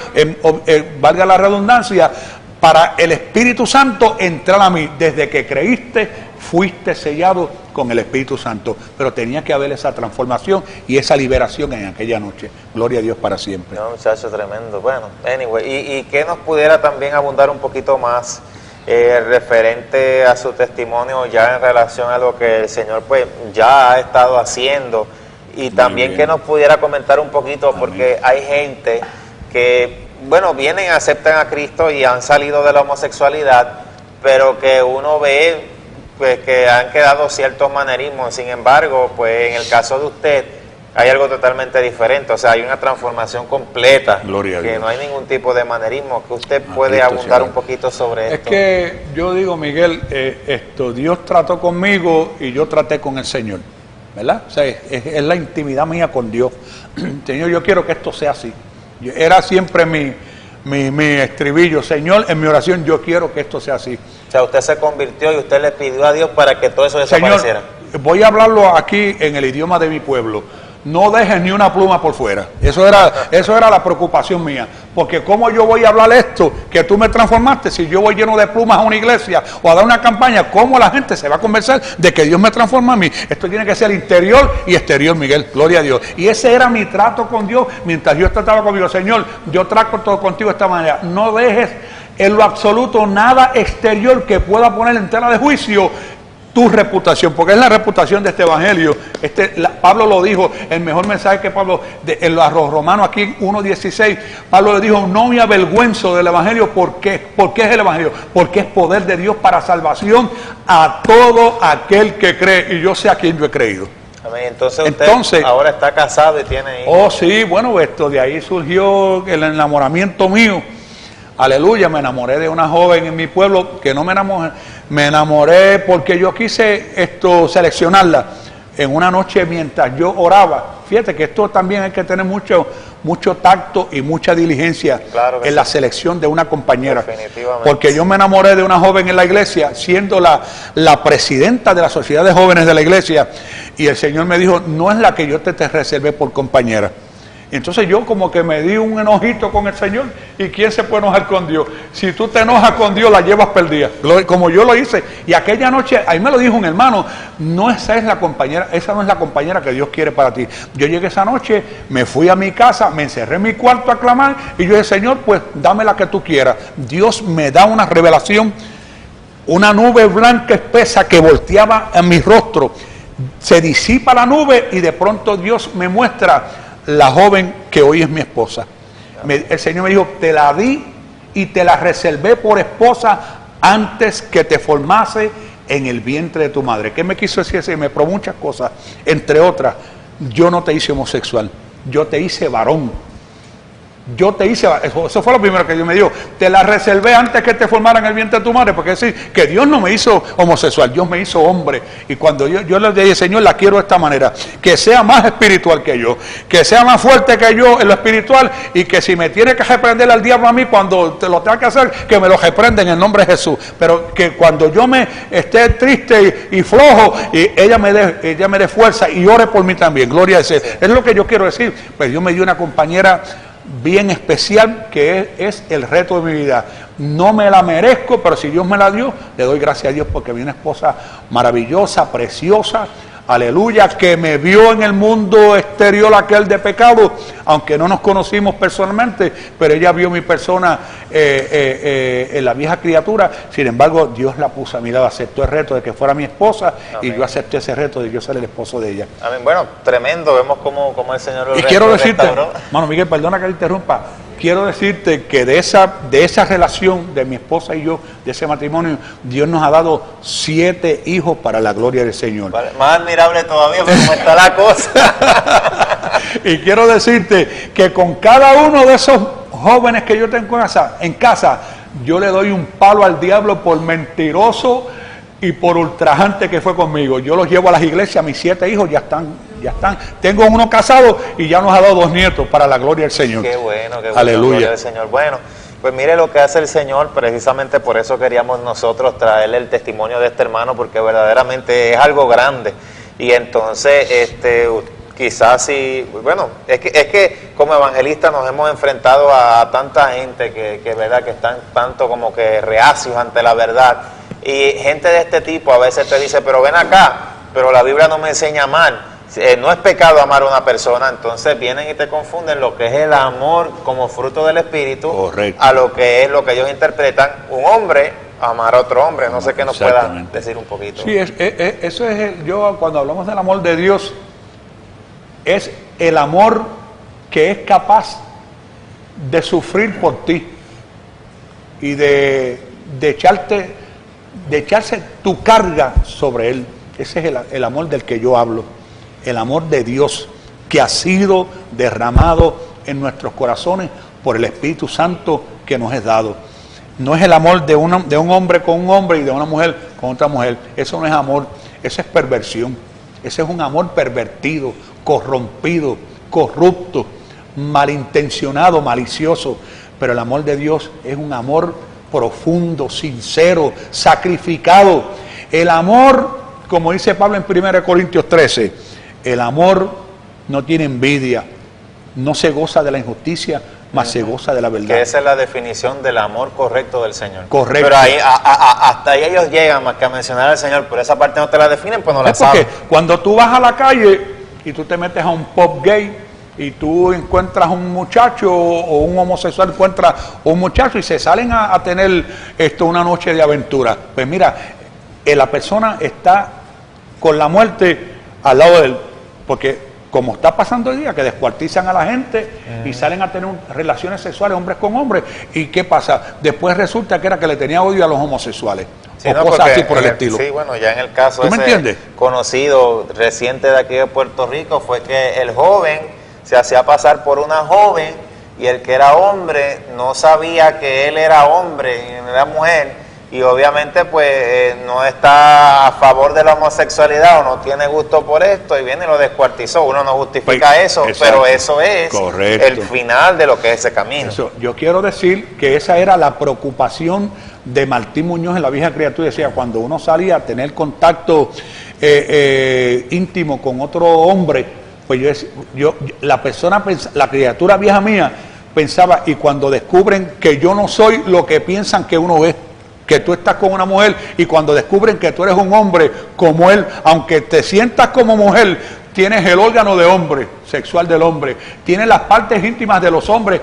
valga la redundancia, para el Espíritu Santo entrar a mí. Desde que creíste, fuiste sellado con el Espíritu Santo, pero tenía que haber esa transformación y esa liberación en aquella noche. Gloria a Dios para siempre. No, muchacho, tremendo. Bueno, anyway, y que nos pudiera también abundar un poquito más referente a su testimonio ya en relación a lo que el Señor pues ya ha estado haciendo, y también que nos pudiera comentar un poquito, porque hay gente que, bueno, vienen, aceptan a Cristo y han salido de la homosexualidad, pero que uno ve pues que han quedado ciertos manerismos. Sin embargo, pues en el caso de usted hay algo totalmente diferente, o sea, hay una transformación completa. Gloria a Dios. Que no hay ningún tipo de manerismo. Que usted puede abundar un poquito sobre esto. Es que yo digo, Miguel, Dios trató conmigo y yo traté con el Señor, ¿verdad? O sea, es la intimidad mía con Dios. Señor, yo quiero que esto sea así. Era siempre mi estribillo, Señor, en mi oración, yo quiero que esto sea así. O sea, usted se convirtió y usted le pidió a Dios para que todo eso desapareciera. Señor, voy a hablarlo aquí en el idioma de mi pueblo. No dejes ni una pluma por fuera. Eso era la preocupación mía. Porque ¿cómo yo voy a hablar esto que tú me transformaste si yo voy lleno de plumas a una iglesia o a dar una campaña? ¿Cómo la gente se va a convencer de que Dios me transforma a mí? Esto tiene que ser interior y exterior, Miguel. Gloria a Dios. Y ese era mi trato con Dios mientras yo trataba conmigo. Señor, yo trato todo contigo de esta manera. No dejes en lo absoluto nada exterior que pueda poner en tela de juicio tu reputación, porque es la reputación de este evangelio. Pablo lo dijo, el mejor mensaje que Pablo, en los Romanos aquí en 1:16, Pablo le dijo, no me avergüenzo del evangelio. ¿Por qué? ¿Por qué es el evangelio? Porque es poder de Dios para salvación a todo aquel que cree, y yo sé a quién yo he creído. Amén. Entonces ahora está casado y tiene hijos. Oh sí, bueno, esto de ahí surgió el enamoramiento mío. Aleluya, me enamoré de una joven en mi pueblo, que no me enamoré porque yo quise seleccionarla en una noche mientras yo oraba. Fíjate que esto también hay que tener mucho tacto y mucha diligencia en la selección de una compañera. Definitivamente. Porque yo me enamoré de una joven en la iglesia, siendo la presidenta de la sociedad de jóvenes de la iglesia, y el Señor me dijo, no es la que yo te reservé por compañera. Entonces yo como que me di un enojito con el Señor. ¿Y quién se puede enojar con Dios? Si tú te enojas con Dios, la llevas perdida, como yo lo hice. Y aquella noche, ahí me lo dijo un hermano, esa no es la compañera que Dios quiere para ti. Yo llegué esa noche, me fui a mi casa, me encerré en mi cuarto a clamar, y yo dije, Señor, pues dame la que tú quieras. Dios me da una revelación, una nube blanca espesa que volteaba en mi rostro. Se disipa la nube y de pronto Dios me muestra la joven que hoy es mi esposa. El Señor me dijo, te la di y te la reservé por esposa antes que te formase en el vientre de tu madre. ¿Qué me quiso decir? Me probó muchas cosas, entre otras, yo no te hice homosexual, yo te hice varón. Eso fue lo primero que Dios me dijo. Te la reservé antes que te formara en el vientre de tu madre, porque es decir, que Dios no me hizo homosexual, Dios me hizo hombre. Y cuando yo le dije, Señor, la quiero de esta manera, que sea más espiritual que yo, que sea más fuerte que yo en lo espiritual, y que si me tiene que reprender al diablo a mí cuando te lo tenga que hacer, que me lo reprenda en el nombre de Jesús. Pero que cuando yo me esté triste y flojo, y ella me dé fuerza y ore por mí también. Gloria a Dios. Es lo que yo quiero decir. Pues Dios me dio una compañera bien especial, que es el reto de mi vida. No me la merezco, pero si Dios me la dio, le doy gracias a Dios, porque vi una esposa maravillosa, preciosa, aleluya, que me vio en el mundo exterior aquel de pecado, aunque no nos conocimos personalmente, pero ella vio mi persona en la vieja criatura. Sin embargo, Dios la puso a mi lado, aceptó el reto de que fuera mi esposa. Amén. Y yo acepté ese reto de yo ser el esposo de ella. Amén. Bueno, tremendo, vemos cómo el Señor lo y quiero decirte, hermano Miguel, perdona que te interrumpa, quiero decirte que de esa relación de mi esposa y yo, de ese matrimonio, Dios nos ha dado 7 hijos para la gloria del Señor. Vale, más admirable todavía, porque cómo está la cosa. Y quiero decirte que con cada uno de esos jóvenes que yo tengo en casa, yo le doy un palo al diablo por mentiroso y por ultrajante que fue conmigo. Yo los llevo a las iglesias, mis 7 hijos ya están. Tengo uno casado y ya nos ha dado 2 nietos para la gloria del Señor. Qué bueno, aleluya. Gloria del Señor. Bueno, pues mire lo que hace el Señor, precisamente por eso queríamos nosotros traerle el testimonio de este hermano, porque verdaderamente es algo grande. Y entonces, quizás sí, bueno, es que como evangelistas nos hemos enfrentado a tanta gente que verdad que están tanto como que reacios ante la verdad. Y gente de este tipo a veces te dice, pero ven acá, pero la Biblia no me enseña mal. No es pecado amar a una persona. Entonces vienen y te confunden lo que es el amor como fruto del Espíritu. Correcto. A lo que es lo que ellos interpretan un hombre amar a otro hombre. No sé qué nos pueda decir un poquito. Sí, eso es yo cuando hablamos del amor de Dios, es el amor que es capaz de sufrir por ti y de echarse tu carga sobre él. Ese es el amor del que yo hablo, el amor de Dios que ha sido derramado en nuestros corazones por el Espíritu Santo que nos es dado. No es el amor de un hombre con un hombre y de una mujer con otra mujer. Eso no es amor, eso es perversión. Ese es un amor pervertido, corrompido, corrupto, malintencionado, malicioso. Pero el amor de Dios es un amor profundo, sincero, sacrificado. El amor, como dice Pablo en 1 Corintios 13, el amor no tiene envidia, no se goza de la injusticia, mas se goza de la verdad. Que esa es la definición del amor correcto del Señor. Correcto. Pero ahí, hasta ahí ellos llegan más que a mencionar al Señor, pero esa parte no te la definen, pues no la saben. Porque cuando tú vas a la calle y tú te metes a un pub gay y tú encuentras un muchacho o un homosexual encuentra un muchacho y se salen a tener una noche de aventura, pues mira, la persona está con la muerte al lado de él, porque como está pasando el día, que descuartizan a la gente y salen a tener relaciones sexuales hombres con hombres, ¿y qué pasa? Después resulta que era que le tenía odio a los homosexuales, sí, o no, cosas así por el estilo. Sí, bueno, ya en el caso ¿Tú me entiendes? Conocido reciente de aquí de Puerto Rico fue que el joven se hacía pasar por una joven y el que era hombre no sabía que él era hombre y era mujer, y obviamente pues no está a favor de la homosexualidad o no tiene gusto por esto y viene y lo descuartizó. Uno no justifica Pues, eso, exacto, pero eso es correcto. el final de lo que es ese camino. Eso, yo quiero decir que esa era la preocupación de Martín Muñoz en La Vieja Criatura. Decía, cuando uno salía a tener contacto íntimo con otro hombre, pues la criatura vieja mía pensaba, y cuando descubren que yo no soy lo que piensan que uno es, que tú estás con una mujer, y cuando descubren que tú eres un hombre como él, aunque te sientas como mujer, tienes el órgano de hombre, sexual del hombre, tienes las partes íntimas de los hombres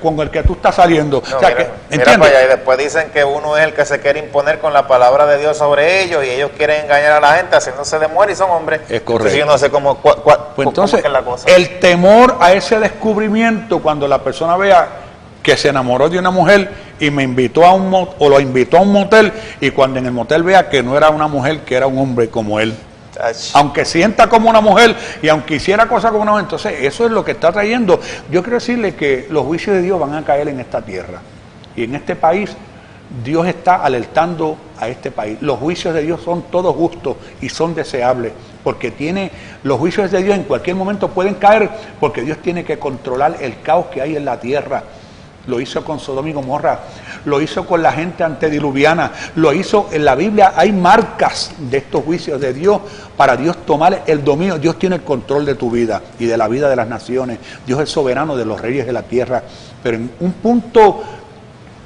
con el que tú estás saliendo. No, o sea, mira para allá, y después dicen que uno es el que se quiere imponer con la palabra de Dios sobre ellos, y ellos quieren engañar a la gente haciéndose de mujer y son hombres. Es correcto. Entonces yo no sé cómo, pues entonces, cómo es la cosa. El temor a ese descubrimiento, cuando la persona vea que se enamoró de una mujer y me invitó a o lo invitó a un motel, y cuando en el motel vea que no era una mujer, que era un hombre como él, aunque sienta como una mujer y aunque hiciera cosas como una mujer, entonces eso es lo que está trayendo. Yo quiero decirle que los juicios de Dios van a caer en esta tierra y en este país. Dios está alertando a este país. Los juicios de Dios son todos justos y son deseables, porque los juicios de Dios en cualquier momento pueden caer, porque Dios tiene que controlar el caos que hay en la tierra. Lo hizo con Sodoma y Gomorra, lo hizo con la gente antediluviana, lo hizo en la Biblia. Hay marcas de estos juicios de Dios para Dios tomar el dominio. Dios tiene el control de tu vida y de la vida de las naciones. Dios es soberano de los reyes de la tierra. Pero en un punto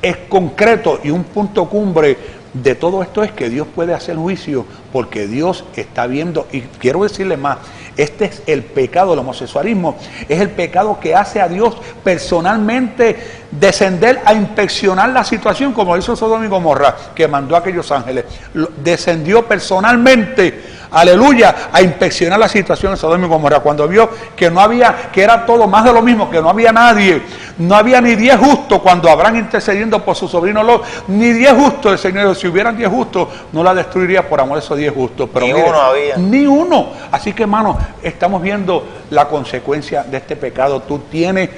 es concreto y un punto cumbre de todo esto es que Dios puede hacer juicio, porque Dios está viendo. Y quiero decirle más, este es el pecado del homosexualismo, es el pecado que hace a Dios personalmente descender a inspeccionar la situación, como hizo Sodoma y Gomorra, que mandó a aquellos ángeles. Descendió personalmente, aleluya, a inspeccionar la situación de Sodoma y Gomorra, cuando vio que no había, que era todo más de lo mismo, que no había nadie, no había ni 10 justos, cuando Abraham intercediendo por su sobrino Lot, ni 10 justos. El Señor dijo, si hubieran 10 justos, no la destruiría por amor de esos 10 justos. Pero ni mire, uno había. Ni uno. Así que, hermano, estamos viendo la consecuencia de este pecado. Tú tienes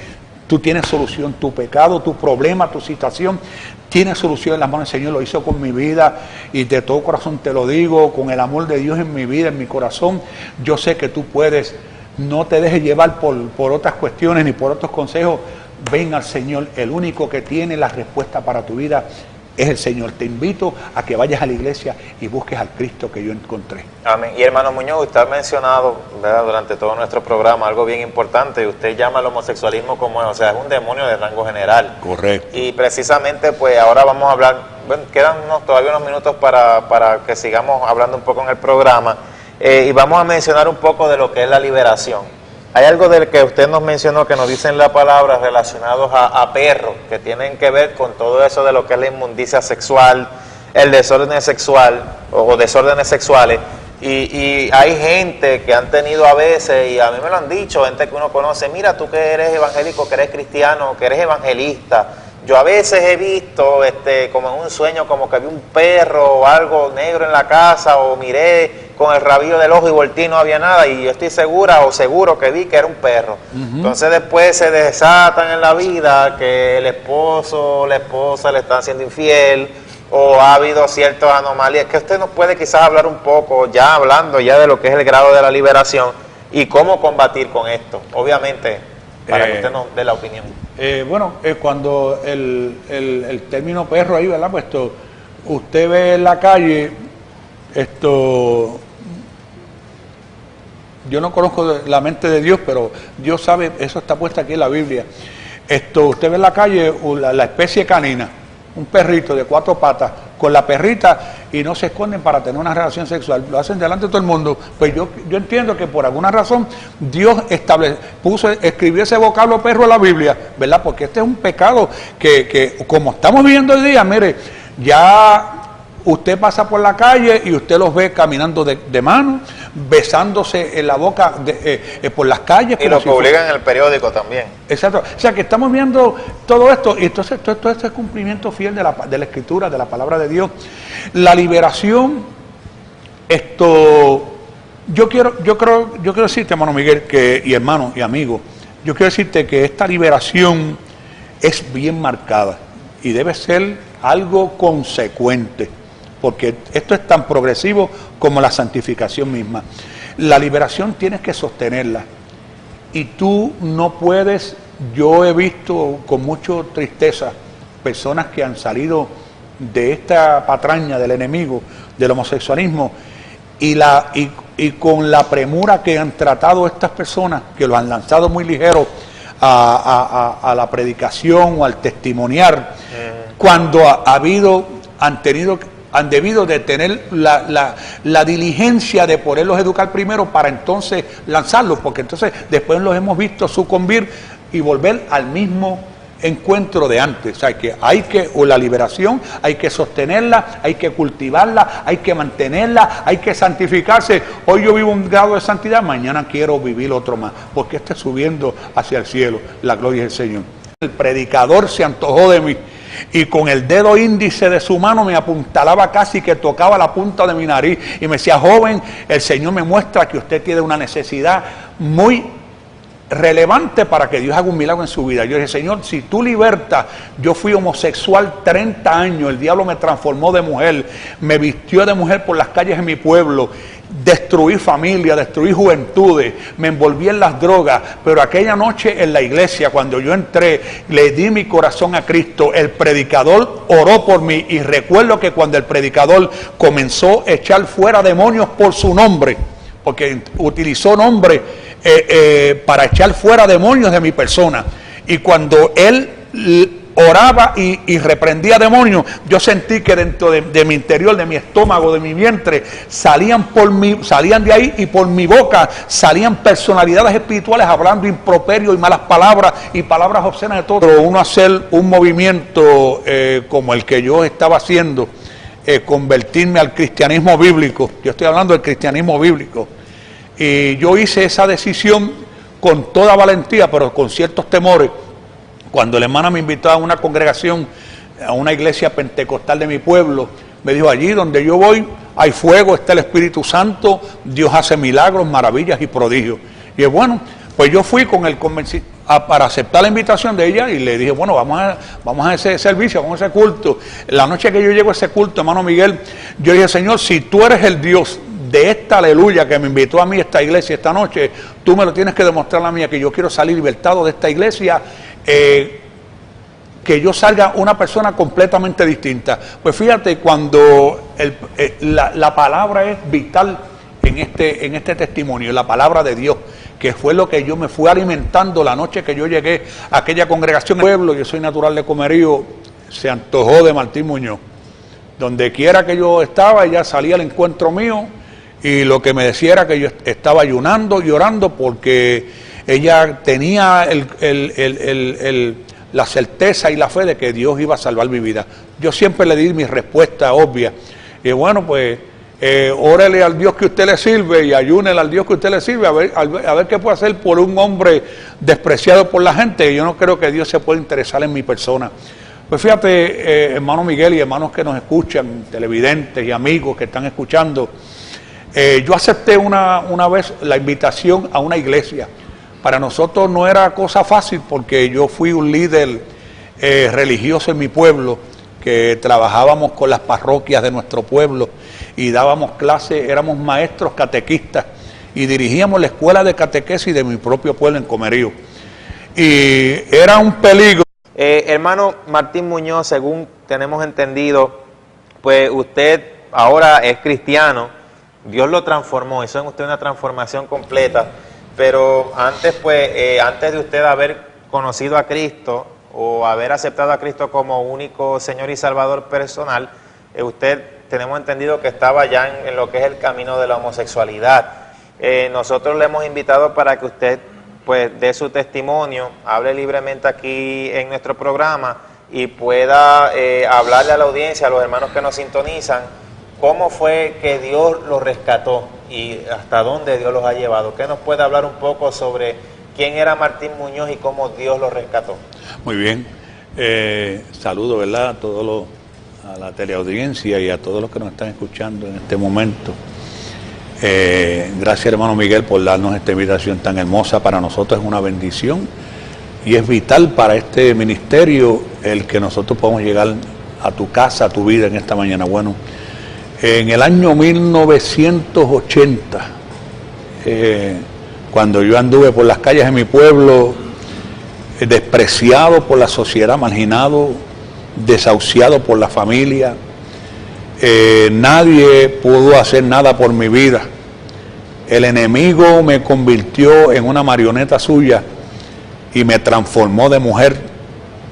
solución, tu pecado, tu problema, tu situación, tiene solución en las manos del Señor. Lo hizo con mi vida y de todo corazón te lo digo, con el amor de Dios en mi vida, en mi corazón. Yo sé que tú puedes. No te dejes llevar por otras cuestiones ni por otros consejos. Ven al Señor. El único que tiene la respuesta para tu vida es el Señor. Te invito a que vayas a la iglesia y busques al Cristo que yo encontré. Amén. Y hermano Muñoz, usted ha mencionado, ¿verdad?, durante todo nuestro programa algo bien importante. Usted llama al homosexualismo como, o sea, es un demonio de rango general. Correcto. Y precisamente, pues ahora vamos a hablar, bueno, quedan todavía unos minutos para que sigamos hablando un poco en el programa, y vamos a mencionar un poco de lo que es la liberación. Hay algo del que usted nos mencionó, que nos dicen la palabra, relacionados a perros, que tienen que ver con todo eso de lo que es la inmundicia sexual, el desorden sexual o desórdenes sexuales. Y hay gente que han tenido a veces, y a mí me lo han dicho, gente que uno conoce, mira, tú que eres evangélico, que eres cristiano, que eres evangelista. Yo a veces he visto como en un sueño, como que vi un perro o algo negro en la casa, o miré con el rabillo del ojo y volteé y no había nada, y yo estoy seguro que vi que era un perro. Entonces después se desatan en la vida que el esposo o la esposa le están siendo infiel, o ha habido ciertas anomalías, que usted nos puede quizás hablar un poco, ya hablando ya de lo que es el grado de la liberación y cómo combatir con esto, obviamente, para que usted nos dé la opinión. Cuando el término perro ahí, ¿verdad? Pues usted ve en la calle, yo no conozco la mente de Dios, pero Dios sabe, eso está puesto aquí en la Biblia. Usted ve en la calle la especie canina, un perrito de 4 patas, con la perrita, y no se esconden para tener una relación sexual, lo hacen delante de todo el mundo. Pues yo entiendo que por alguna razón Dios escribió ese vocablo perro en la Biblia, ¿verdad? Porque este es un pecado que como estamos viviendo hoy día, mire, ya Usted pasa por la calle y usted los ve caminando de mano, besándose en la boca por las calles. Y lo publican en el periódico también. Exacto. O sea que estamos viendo todo esto, y entonces todo esto es cumplimiento fiel de la Escritura, de la palabra de Dios. La liberación, yo quiero decirte, hermano Miguel, y hermano y amigo, yo quiero decirte que esta liberación es bien marcada y debe ser algo consecuente, porque esto es tan progresivo como la santificación misma. La liberación tienes que sostenerla, y tú no puedes. Yo he visto con mucha tristeza personas que han salido de esta patraña del enemigo, del homosexualismo, y con la premura que han tratado estas personas, que lo han lanzado muy ligero a la predicación o al testimoniar, cuando han debido de tener la diligencia de poderlos educar primero para entonces lanzarlos, porque entonces después los hemos visto sucumbir y volver al mismo encuentro de antes. O sea, que la liberación hay que sostenerla, hay que cultivarla, hay que mantenerla, hay que santificarse. Hoy yo vivo un grado de santidad, mañana quiero vivir otro más, porque está subiendo hacia el cielo, la gloria del Señor. El predicador se antojó de mí, y con el dedo índice de su mano me apuntalaba, casi que tocaba la punta de mi nariz, y me decía: joven, el Señor me muestra que usted tiene una necesidad muy relevante para que Dios haga un milagro en su vida. Yo dije: Señor, si tú libertas, yo fui homosexual 30 años, el diablo me transformó de mujer, me vistió de mujer por las calles de mi pueblo, destruí familia, destruí juventudes, me envolví en las drogas, pero aquella noche en la iglesia, cuando yo entré, le di mi corazón a Cristo, el predicador oró por mí, y recuerdo que cuando el predicador comenzó a echar fuera demonios por su nombre, porque utilizó nombre para echar fuera demonios de mi persona, y cuando él oraba y reprendía demonios, yo sentí que dentro de mi interior, de mi estómago, de mi vientre, salían de ahí, y por mi boca salían personalidades espirituales hablando improperio y malas palabras y palabras obscenas de todo. Pero uno hacer un movimiento como el que yo estaba haciendo, convertirme al cristianismo bíblico, yo estoy hablando del cristianismo bíblico, y yo hice esa decisión con toda valentía, pero con ciertos temores. Cuando la hermana me invitó a una congregación, a una iglesia pentecostal de mi pueblo, me dijo: allí donde yo voy hay fuego, está el Espíritu Santo, Dios hace milagros, maravillas y prodigios. Y bueno, pues yo fui con el para aceptar la invitación de ella, y le dije: bueno, vamos a ese servicio, vamos a ese culto. La noche que yo llego a ese culto, hermano Miguel, yo dije: Señor, si tú eres el Dios de esta aleluya que me invitó a mí esta iglesia esta noche, tú me lo tienes que demostrar a mí, que yo quiero salir libertado de esta iglesia, que yo salga una persona completamente distinta. Pues fíjate, cuando la palabra es vital en este testimonio, la palabra de Dios, que fue lo que yo me fui alimentando la noche que yo llegué a aquella congregación del pueblo. Yo soy natural de Comerío, se antojó de Martín Muñoz. Donde quiera que yo estaba, ella salía al encuentro mío, y lo que me decía era que yo estaba ayunando y orando, porque ella tenía la certeza y la fe de que Dios iba a salvar mi vida. Yo siempre le di mi respuesta obvia. Y bueno, pues órele al Dios que usted le sirve, y ayúnele al Dios que usted le sirve, a ver qué puede hacer por un hombre despreciado por la gente. Yo no creo que Dios se pueda interesar en mi persona. Pues fíjate, hermano Miguel, y hermanos que nos escuchan, televidentes y amigos que están escuchando, yo acepté una vez la invitación a una iglesia. Para nosotros no era cosa fácil, porque yo fui un líder religioso en mi pueblo, que trabajábamos con las parroquias de nuestro pueblo y dábamos clases, éramos maestros catequistas y dirigíamos la escuela de catequesis de mi propio pueblo en Comerío. Y era un peligro. Hermano Martín Muñoz, según tenemos entendido, pues usted ahora es cristiano, Dios lo transformó, hizo en usted una transformación completa, pero antes, antes de usted haber conocido a Cristo o haber aceptado a Cristo como único Señor y Salvador personal, usted, tenemos entendido que estaba ya en lo que es el camino de la homosexualidad. Nosotros le hemos invitado para que usted pues dé su testimonio, hable libremente aquí en nuestro programa, y pueda hablarle a la audiencia, a los hermanos que nos sintonizan, cómo fue que Dios los rescató y hasta dónde Dios los ha llevado. ¿Qué nos puede hablar un poco sobre quién era Martín Muñoz y cómo Dios los rescató? Muy bien. Saludo, ¿verdad?, a la teleaudiencia y a todos los que nos están escuchando en este momento. Gracias, hermano Miguel, por darnos esta invitación tan hermosa. Para nosotros es una bendición y es vital para este ministerio el que nosotros podamos llegar a tu casa, a tu vida en esta mañana. Bueno, en el año 1980, cuando yo anduve por las calles de mi pueblo, despreciado por la sociedad, marginado, desahuciado por la familia, nadie pudo hacer nada por mi vida. El enemigo me convirtió en una marioneta suya y me transformó de mujer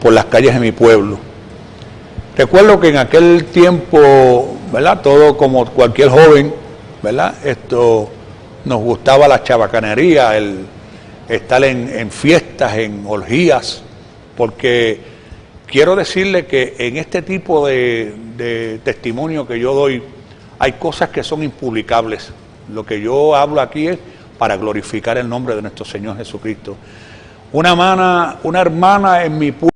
por las calles de mi pueblo. Recuerdo que en aquel tiempo, ¿verdad?, todo como cualquier joven, ¿verdad?, nos gustaba la chabacanería, el estar en fiestas, en orgías, porque quiero decirle que en este tipo de testimonio que yo doy, hay cosas que son impublicables. Lo que yo hablo aquí es para glorificar el nombre de nuestro Señor Jesucristo. Una hermana en mi pueblo